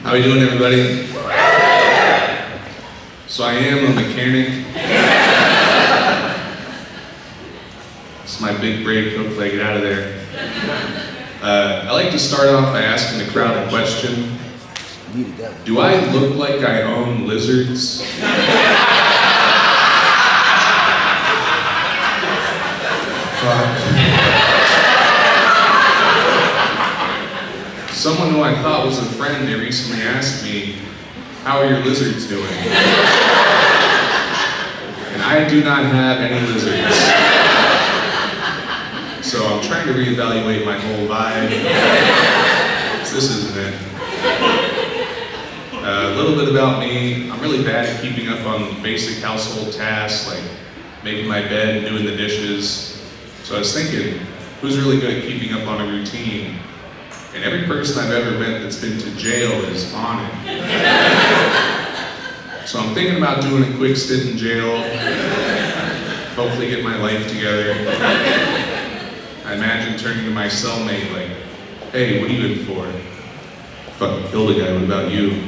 How we doing, everybody? So I am a mechanic. It's my big break. Hopefully I get out of there. I like to start off by asking the crowd a question. Do I look like I own lizards? Someone who I thought was a friend, they recently asked me, how are your lizards doing? And I do not have any lizards. So I'm trying to reevaluate my whole vibe. This isn't it. A little bit about me. I'm really bad at keeping up on basic household tasks like making my bed and doing the dishes. So I was thinking, who's really good at keeping up on a routine? And every person I've ever met that's been to jail is on it. So I'm thinking about doing a quick stint in jail, hopefully get my life together. I imagine turning to my cellmate like, hey, what are you in for? Fucking killed a guy, what about you?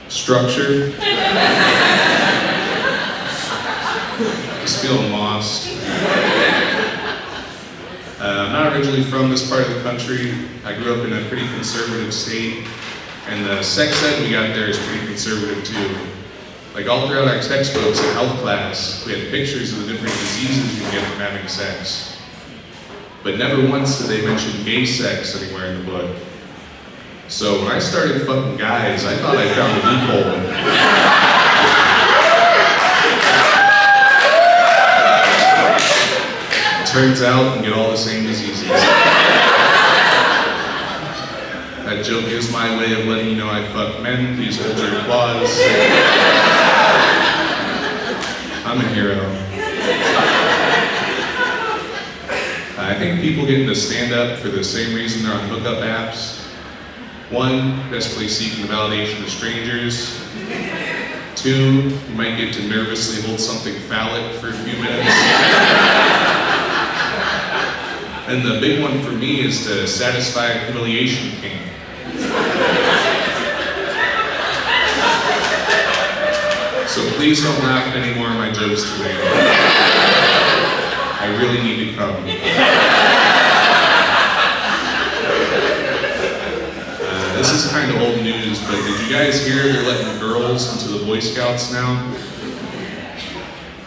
Structure? Just feeling lost. I'm not originally from this part of the country. I grew up in a pretty conservative state, and the sex ed we got there is pretty conservative too. Like all throughout our textbooks in health class, we had pictures of the different diseases you can get from having sex. But never once did they mention gay sex anywhere in the book. So when I started fucking guys, I thought I found a loophole. Turns out you can get all the same diseases. That joke is my way of letting you know I fuck men. Please hold your applause. I'm a hero. I think people get into stand-up for the same reason they're on hookup apps. One, desperately seeking the validation of strangers. Two, you might get to nervously hold something phallic for a few minutes. And the big one for me is to satisfy a humiliation kink. So please don't laugh at any more of my jokes today. I really need to come. This is kind of old news, but did you guys hear they're letting girls into the Boy Scouts now?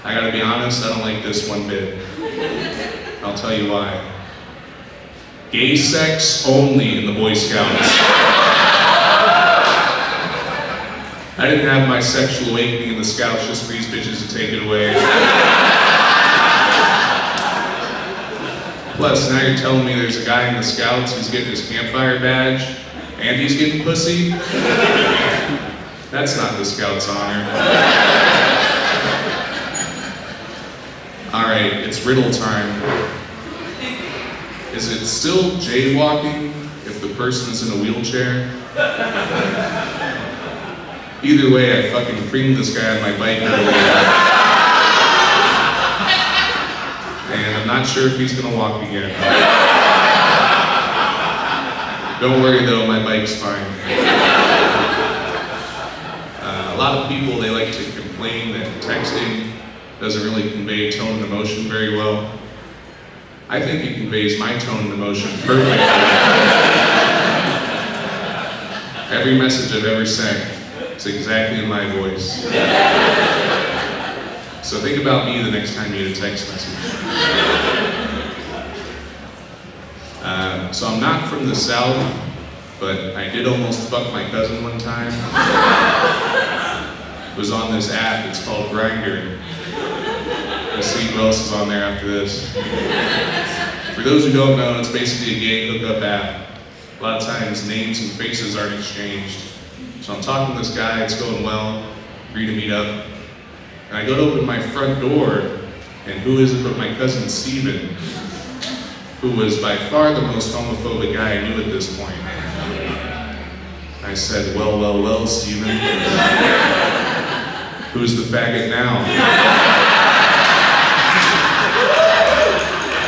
I gotta be honest, I don't like this one bit. I'll tell you why. Gay sex only in the Boy Scouts. I didn't have my sexual awakening in the Scouts just for these bitches to take it away. Plus, now you're telling me there's a guy in the Scouts who's getting his campfire badge and he's getting pussy? That's not the Scouts' honor. Alright, it's riddle time. Is it still jaywalking if the person is in a wheelchair? Either way, I fucking creamed this guy on my bike earlier. And I'm not sure if he's gonna walk again. Don't worry though, my bike's fine. A lot of people, they like to complain that texting doesn't really convey tone and emotion very well. I think it conveys my tone and emotion perfectly. Every message I've ever sent is exactly in my voice. So think about me the next time you get a text message. So I'm not from the South, but I did almost fuck my cousin one time. It was on this app, it's called Grindr. Let's see who else is on there after this. For those who don't know, it's basically a gay hookup app. A lot of times names and faces aren't exchanged. So I'm talking to this guy, it's going well, agree to meet up. And I go to open my front door, and who is it but my cousin Steven, who was by far the most homophobic guy I knew at this point. I said, well, Steven. Who's the faggot now?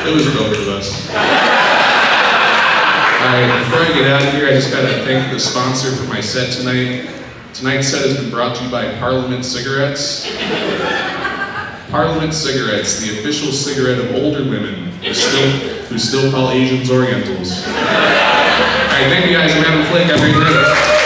It was both of us. Before I get out of here, I just gotta thank the sponsor for my set tonight. Tonight's set has been brought to you by Parliament Cigarettes. Parliament Cigarettes, the official cigarette of older women who still call Asians Orientals. All right, thank you guys. I'm Adam Flake. Have a great night.